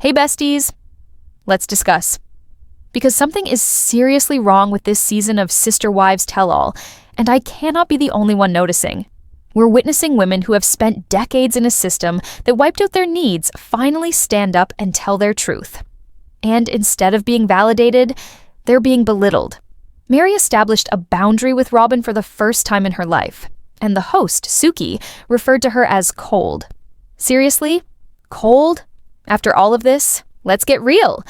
Hey besties, let's discuss. Because something is seriously wrong with this season of Sister Wives Tell-All, and I cannot be the only one noticing. We're witnessing women who have spent decades in a system that wiped out their needs finally stand up and tell their truth. And instead of being validated, they're being belittled. Meri established a boundary with Robyn for the first time in her life, and the host, Suki, referred to her as cold. Seriously? Cold? After all of this, let's get real.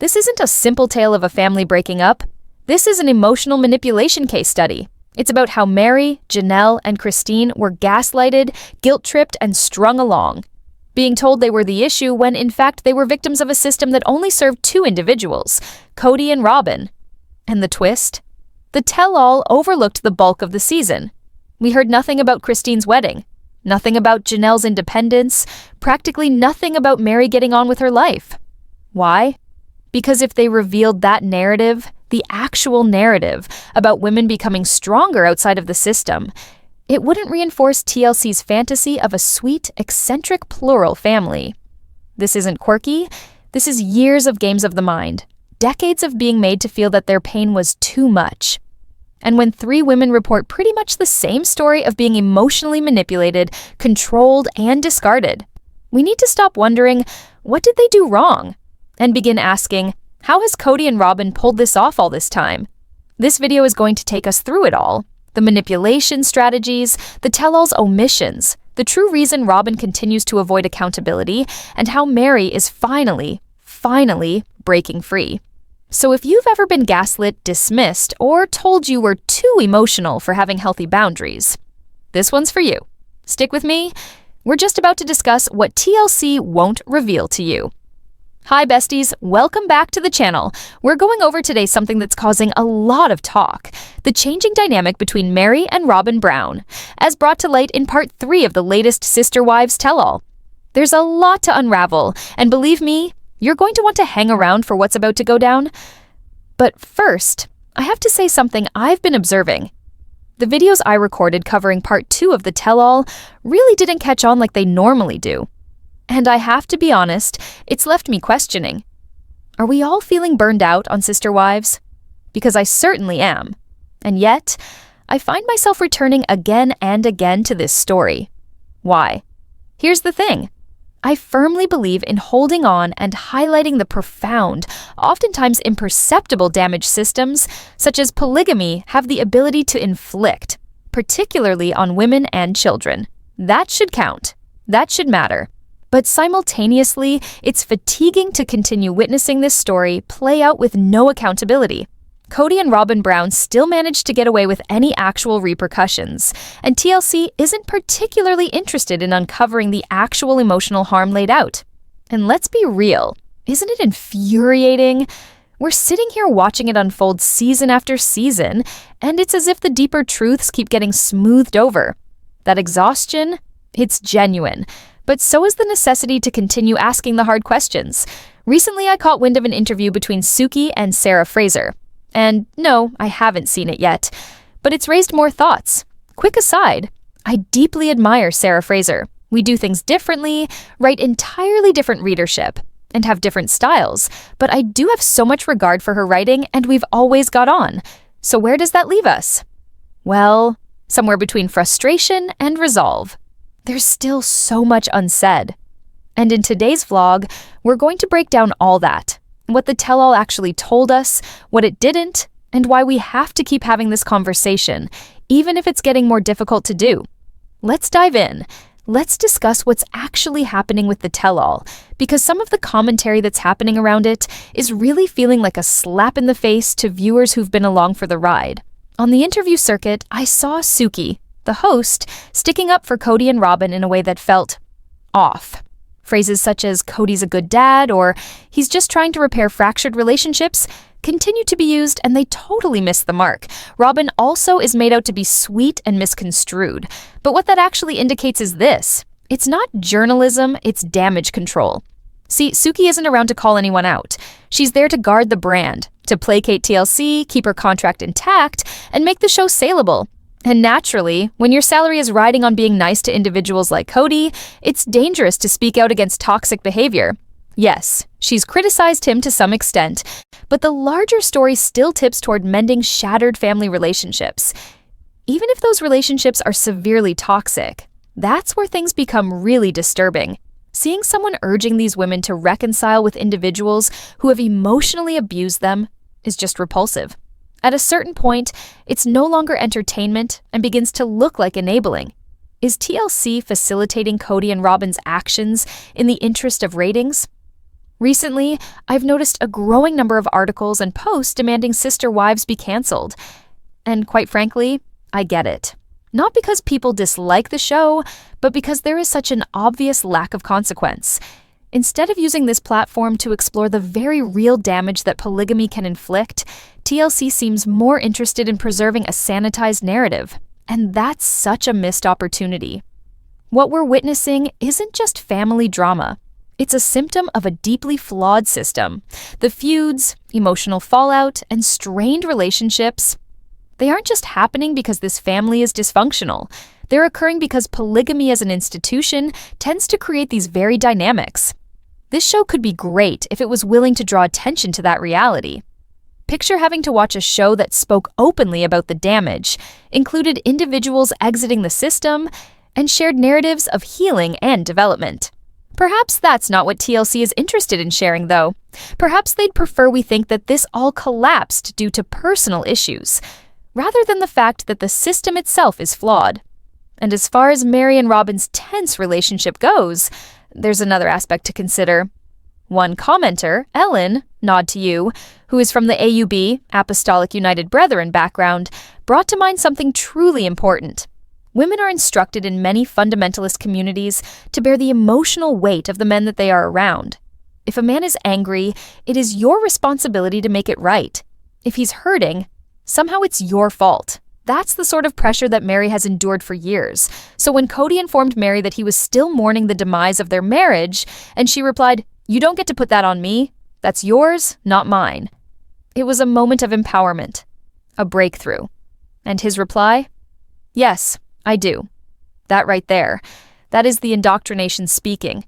This isn't a simple tale of a family breaking up. This is an emotional manipulation case study. It's about how Meri, Janelle, and Christine were gaslighted, guilt-tripped, and strung along, being told they were the issue when in fact they were victims of a system that only served two individuals, Cody and Robyn. And the twist? The tell-all overlooked the bulk of the season. We heard nothing about Christine's wedding, nothing about Janelle's independence, practically nothing about Meri getting on with her life. Why? Because if they revealed that narrative, the actual narrative about women becoming stronger outside of the system, it wouldn't reinforce TLC's fantasy of a sweet, eccentric, plural family. This isn't quirky. This is years of games of the mind, decades of being made to feel that their pain was too much. And when three women report pretty much the same story of being emotionally manipulated, controlled, and discarded, we need to stop wondering, what did they do wrong? And begin asking, how has Cody and Robyn pulled this off all this time? This video is going to take us through it all. The manipulation strategies, the tell-all's omissions, the true reason Robyn continues to avoid accountability, and how Meri is finally breaking free. So if you've ever been gaslit, dismissed, or told you were too emotional for having healthy boundaries, this one's for you. Stick with me. We're just about to discuss what TLC won't reveal to you. Hi besties, welcome back to the channel. We're going over today something that's causing a lot of talk, the changing dynamic between Meri and Robyn Brown, as brought to light in part 3 of the latest Sister Wives Tell-All. There's a lot to unravel, and believe me, you're going to want to hang around for what's about to go down. But first, I have to say something I've been observing. The videos I recorded covering part 2 of the Tell-All really didn't catch on like they normally do. And I have to be honest, it's left me questioning. Are we all feeling burned out on Sister Wives? Because I certainly am. And yet, I find myself returning again and again to this story. Why? Here's the thing. I firmly believe in holding on and highlighting the profound, oftentimes imperceptible damage systems, such as polygamy, have the ability to inflict, particularly on women and children. That should count. That should matter. But simultaneously, it's fatiguing to continue witnessing this story play out with no accountability. Cody and Robyn Brown still managed to get away with any actual repercussions, and TLC isn't particularly interested in uncovering the actual emotional harm laid out. And let's be real, isn't it infuriating? We're sitting here watching it unfold season after season, and it's as if the deeper truths keep getting smoothed over. That exhaustion? It's genuine. But so is the necessity to continue asking the hard questions. Recently, I caught wind of an interview between Suki and Sarah Fraser. And no, I haven't seen it yet, but it's raised more thoughts. Quick aside, I deeply admire Sarah Fraser. We do things differently, write entirely different readership, and have different styles, but I do have so much regard for her writing, and we've always got on. So where does that leave us? Well, somewhere between frustration and resolve. There's still so much unsaid. And in today's vlog, we're going to break down all that, what the tell-all actually told us, what it didn't, and why we have to keep having this conversation, even if it's getting more difficult to do. Let's dive in. Let's discuss what's actually happening with the tell-all, because some of the commentary that's happening around it is really feeling like a slap in the face to viewers who've been along for the ride. On the interview circuit, I saw Suki, the host, sticking up for Cody and Robyn in a way that felt off. Phrases such as Cody's a good dad or he's just trying to repair fractured relationships continue to be used, and they totally miss the mark. Robyn also is made out to be sweet and misconstrued. But what that actually indicates is this. It's not journalism, it's damage control. See, Suki isn't around to call anyone out. She's there to guard the brand, to placate TLC, keep her contract intact, and make the show saleable. And naturally, when your salary is riding on being nice to individuals like Cody, it's dangerous to speak out against toxic behavior. Yes, She's criticized him to some extent, but the larger story still tips toward mending shattered family relationships. Even if those relationships are severely toxic, that's where things become really disturbing. Seeing someone urging these women to reconcile with individuals who have emotionally abused them is just repulsive. At a certain point, it's no longer entertainment and begins to look like enabling. Is TLC facilitating Cody and Robyn's actions in the interest of ratings? Recently, I've noticed a growing number of articles and posts demanding Sister Wives be canceled. And quite frankly, I get it. Not because people dislike the show, but because there is such an obvious lack of consequence. Instead of using this platform to explore the very real damage that polygamy can inflict, TLC seems more interested in preserving a sanitized narrative. And that's such a missed opportunity. What we're witnessing isn't just family drama. It's a symptom of a deeply flawed system. The feuds, emotional fallout, and strained relationships, they aren't just happening because this family is dysfunctional. They're occurring because polygamy as an institution tends to create these very dynamics. This show could be great if it was willing to draw attention to that reality. Picture having to watch a show that spoke openly about the damage, included individuals exiting the system, and shared narratives of healing and development. Perhaps that's not what TLC is interested in sharing, though. Perhaps they'd prefer we think that this all collapsed due to personal issues, rather than the fact that the system itself is flawed. And as far as Meri and Robyn's tense relationship goes, there's another aspect to consider. One commenter, Ellen, nod to you, who is from the AUB, Apostolic United Brethren background, brought to mind something truly important. Women are instructed in many fundamentalist communities to bear the emotional weight of the men that they are around. If a man is angry, it is your responsibility to make it right. If he's hurting, somehow it's your fault. That's the sort of pressure that Meri has endured for years. So when Cody informed Meri that he was still mourning the demise of their marriage, and she replied, "You don't get to put that on me. That's yours, not mine." It was a moment of empowerment, a breakthrough. And his reply? "Yes, I do." That right there, that is the indoctrination speaking.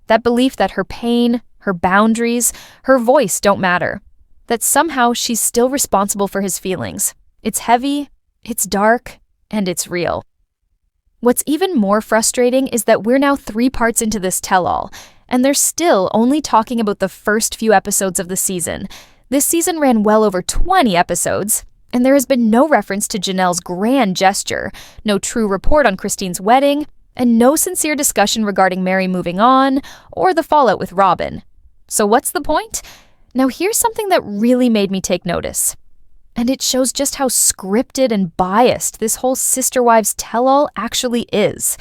That belief that her pain, her boundaries, her voice don't matter. That somehow she's still responsible for his feelings. It's heavy, it's dark, and it's real. What's even more frustrating is that we're now 3 parts into this tell-all, and they're still only talking about the first few episodes of the season. This season ran well over 20 episodes, and there has been no reference to Janelle's grand gesture, no true report on Christine's wedding, and no sincere discussion regarding Meri moving on or the fallout with Robyn. So what's the point? Now here's something that really made me take notice. And it shows just how scripted and biased this whole Sister Wives tell-all actually is.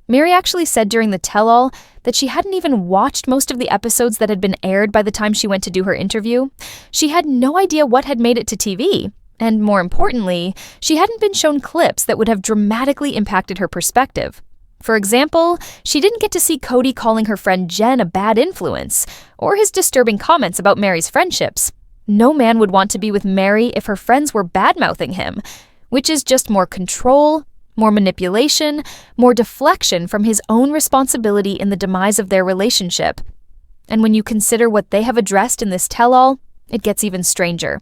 Meri actually said during the tell-all that she hadn't even watched most of the episodes that had been aired by the time she went to do her interview. She had no idea what had made it to TV. And more importantly, she hadn't been shown clips that would have dramatically impacted her perspective. For example, she didn't get to see Cody calling her friend Jen a bad influence, or his disturbing comments about Meri's friendships. No man would want to be with Meri if her friends were bad-mouthing him, which is just more control, more manipulation, more deflection from his own responsibility in the demise of their relationship. And when you consider what they have addressed in this tell-all, it gets even stranger.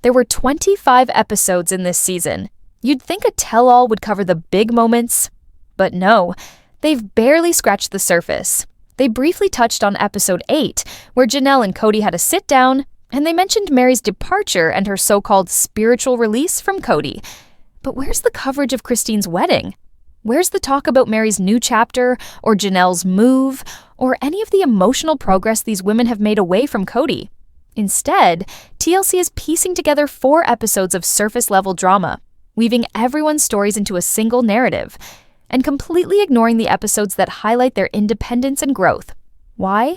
There were 25 episodes in this season. You'd think a tell-all would cover the big moments, but no, they've barely scratched the surface. They briefly touched on episode 8, where Janelle and Cody had a sit-down, and they mentioned Meri's departure and her so-called spiritual release from Cody. But where's the coverage of Christine's wedding? Where's the talk about Meri's new chapter, or Janelle's move, or any of the emotional progress these women have made away from Cody? Instead, TLC is piecing together 4 episodes of surface-level drama, weaving everyone's stories into a single narrative, and completely ignoring the episodes that highlight their independence and growth. Why?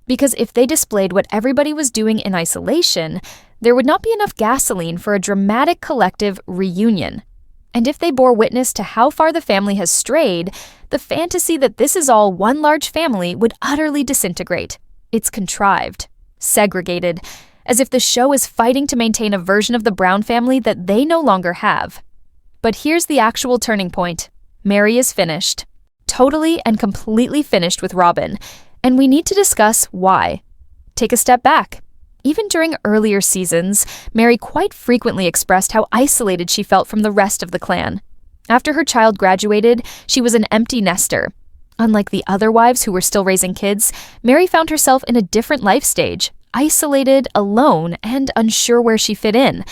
Because if they displayed what everybody was doing in isolation, there would not be enough gasoline for a dramatic collective reunion. And if they bore witness to how far the family has strayed, the fantasy that this is all one large family would utterly disintegrate. It's contrived, segregated, as if the show is fighting to maintain a version of the Brown family that they no longer have. But here's the actual turning point. Meri is finished. Totally and completely finished with Robyn. And we need to discuss why. take a step back. Even during earlier seasons, Meri quite frequently expressed how isolated she felt from the rest of the clan. After her child graduated, she was an empty nester. Unlike the other wives who were still raising kids, Meri found herself in a different life stage, isolated, alone, and unsure where she fit in.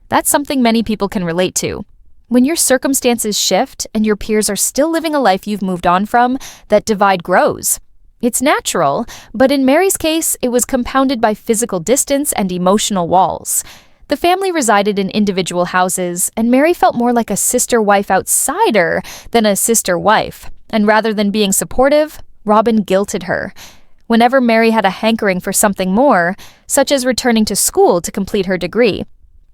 That's something many people can relate to. When your circumstances shift and your peers are still living a life you've moved on from, that divide grows. It's natural, but in Meri's case, it was compounded by physical distance and emotional walls. The family resided in individual houses, and Meri felt more like a sister-wife outsider than a sister-wife. And rather than being supportive, Robyn guilted her. Whenever Meri had a hankering for something more, such as returning to school to complete her degree,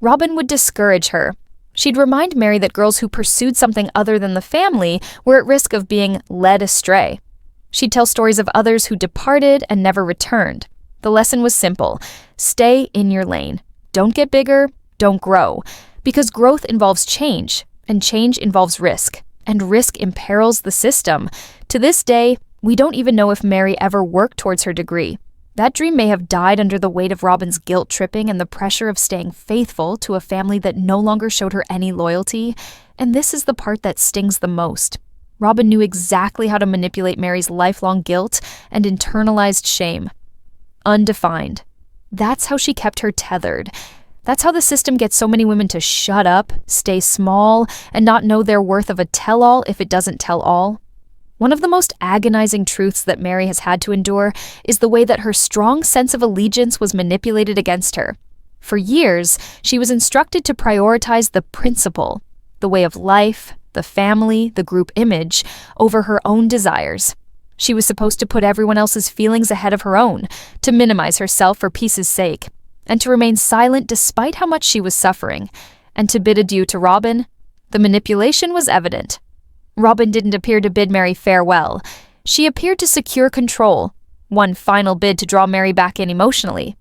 Robyn would discourage her. She'd remind Meri that girls who pursued something other than the family were at risk of being led astray. She'd tell stories of others who departed and never returned. The lesson was simple: stay in your lane. Don't get bigger, don't grow. Because growth involves change, and change involves risk. And risk imperils the system. To this day, we don't even know if Meri ever worked towards her degree. That dream may have died under the weight of Robyn's guilt-tripping and the pressure of staying faithful to a family that no longer showed her any loyalty. And this is the part that stings the most. Robyn knew exactly how to manipulate Meri's lifelong guilt and internalized shame. Undefined. That's how she kept her tethered. That's how the system gets so many women to shut up, stay small, and not know their worth of a tell-all if it doesn't tell all. One of the most agonizing truths that Meri has had to endure is the way that her strong sense of allegiance was manipulated against her. For years, she was instructed to prioritize the principle, the way of life, the family, the group image, over her own desires. She was supposed to put everyone else's feelings ahead of her own, to minimize herself for peace's sake, and to remain silent despite how much she was suffering. And to bid adieu to Robyn, the manipulation was evident. Robyn didn't appear to bid Meri farewell. She appeared to secure control, one final bid to draw Meri back in emotionally.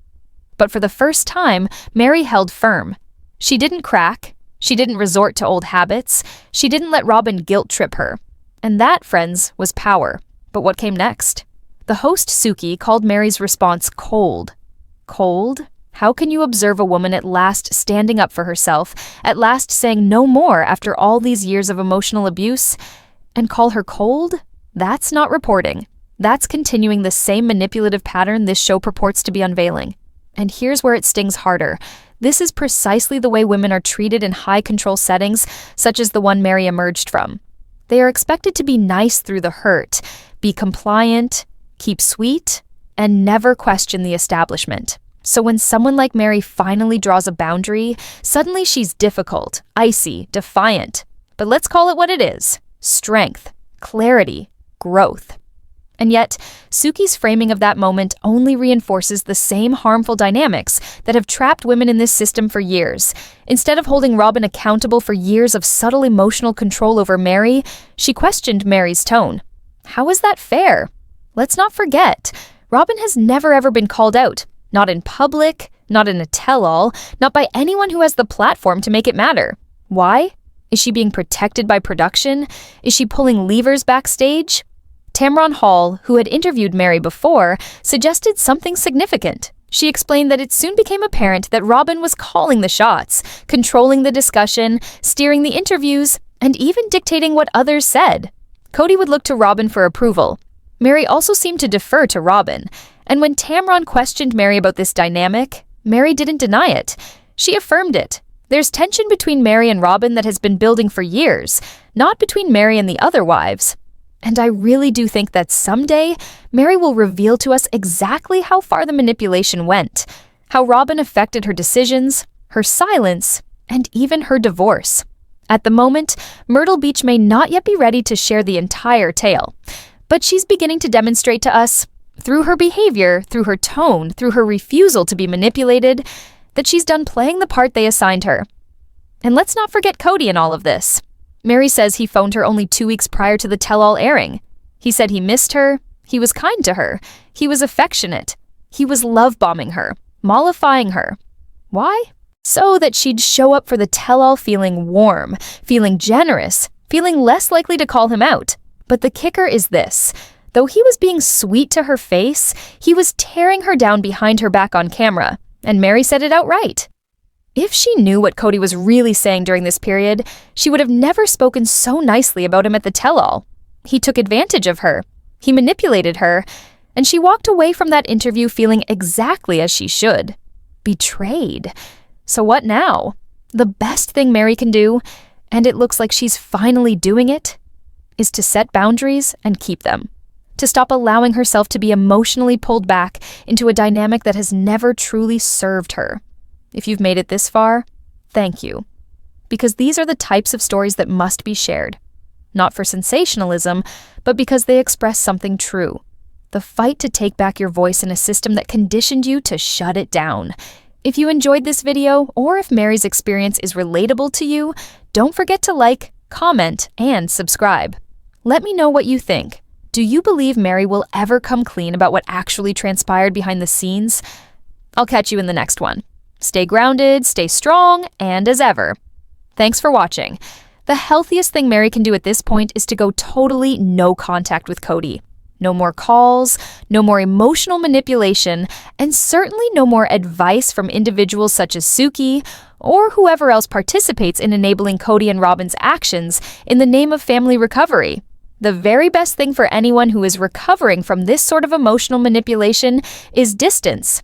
But for the first time, Meri held firm. She didn't crack. She didn't resort to old habits. She didn't let Robyn guilt-trip her. And that, friends, was power. But what came next? The host, Suki, called Meri's response cold. Cold? How can you observe a woman at last standing up for herself, at last saying no more after all these years of emotional abuse, and call her cold? That's not reporting. That's continuing the same manipulative pattern this show purports to be unveiling. And here's where it stings harder. This is precisely the way women are treated in high-control settings, such as the one Meri emerged from. They are expected to be nice through the hurt, be compliant, keep sweet, and never question the establishment. So when someone like Meri finally draws a boundary, suddenly she's difficult, icy, defiant. But let's call it what it is: strength, clarity, growth. And yet, Suki's framing of that moment only reinforces the same harmful dynamics that have trapped women in this system for years. Instead of holding Robyn accountable for years of subtle emotional control over Meri, she questioned Meri's tone. How is that fair? Let's not forget, Robyn has never ever been called out. Not in public, not in a tell-all, not by anyone who has the platform to make it matter. Why? Is she being protected by production? Is she pulling levers backstage? Tamron Hall, who had interviewed Meri before, suggested something significant. She explained that it soon became apparent that Robyn was calling the shots, controlling the discussion, steering the interviews, and even dictating what others said. Cody would look to Robyn for approval. Meri also seemed to defer to Robyn. And when Tamron questioned Meri about this dynamic, Meri didn't deny it. She affirmed it. There's tension between Meri and Robyn that has been building for years, not between Meri and the other wives. And I really do think that someday, Meri will reveal to us exactly how far the manipulation went, how Robyn affected her decisions, her silence, and even her divorce. At the moment, Myrtle Beach may not yet be ready to share the entire tale, but she's beginning to demonstrate to us, through her behavior, through her tone, through her refusal to be manipulated, that she's done playing the part they assigned her. And let's not forget Cody in all of this. Meri says he phoned her only 2 weeks prior to the tell-all airing. He said he missed her, he was kind to her, he was affectionate, he was love-bombing her, mollifying her. Why? So that she'd show up for the tell-all feeling warm, feeling generous, feeling less likely to call him out. But the kicker is this: Though he was being sweet to her face, he was tearing her down behind her back on camera, and Meri said it outright. If she knew what Cody was really saying during this period, she would have never spoken so nicely about him at the tell-all. He took advantage of her. He manipulated her, and she walked away from that interview feeling exactly as she should. Betrayed. So what now? The best thing Meri can do, and it looks like she's finally doing it, is to set boundaries and keep them. To stop allowing herself to be emotionally pulled back into a dynamic that has never truly served her. If you've made it this far, thank you. Because these are the types of stories that must be shared. Not for sensationalism, but because they express something true. The fight to take back your voice in a system that conditioned you to shut it down. If you enjoyed this video, or if Meri's experience is relatable to you, don't forget to like, comment, and subscribe. Let me know what you think. Do you believe Meri will ever come clean about what actually transpired behind the scenes? I'll catch you in the next one. Stay grounded, stay strong, and as ever, thanks for watching. The healthiest thing Meri can do at this point is to go totally no contact with Cody. No more calls, no more emotional manipulation, and certainly no more advice from individuals such as Suki or whoever else participates in enabling Cody and Robyn's actions in the name of family recovery. The very best thing for anyone who is recovering from this sort of emotional manipulation is distance.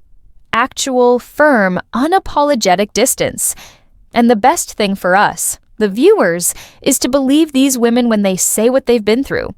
Actual, firm, unapologetic distance. And the best thing for us, the viewers, is to believe these women when they say what they've been through.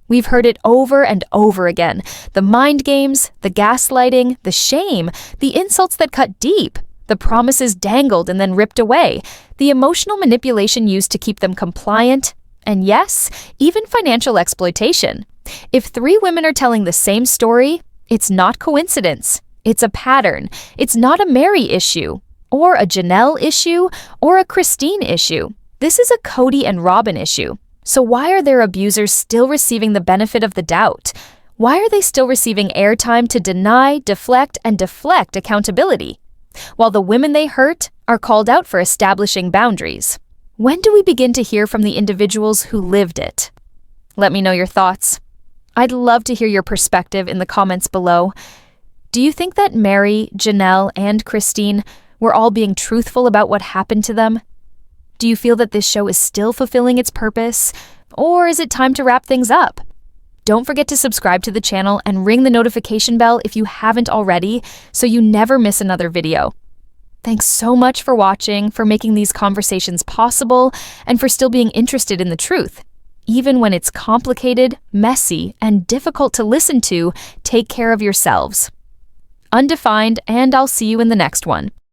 We've heard it over and over again. The mind games, the gaslighting, the shame, the insults that cut deep, the promises dangled and then ripped away, the emotional manipulation used to keep them compliant, and yes, even financial exploitation. If 3 women are telling the same story, it's not coincidence. It's a pattern. It's not a Meri issue, or a Janelle issue, or a Christine issue. This is a Cody and Robyn issue. So why are their abusers still receiving the benefit of the doubt? Why are they still receiving airtime to deny, deflect, and deflect accountability? While the women they hurt are called out for establishing boundaries. When do we begin to hear from the individuals who lived it? Let me know your thoughts. I'd love to hear your perspective in the comments below. Do you think that Meri, Janelle, and Christine were all being truthful about what happened to them? Do you feel that this show is still fulfilling its purpose? Or is it time to wrap things up? Don't forget to subscribe to the channel and ring the notification bell if you haven't already, so you never miss another video. Thanks so much for watching, for making these conversations possible, and for still being interested in the truth. Even when it's complicated, messy, and difficult to listen to, take care of yourselves. Undefined, and I'll see you in the next one.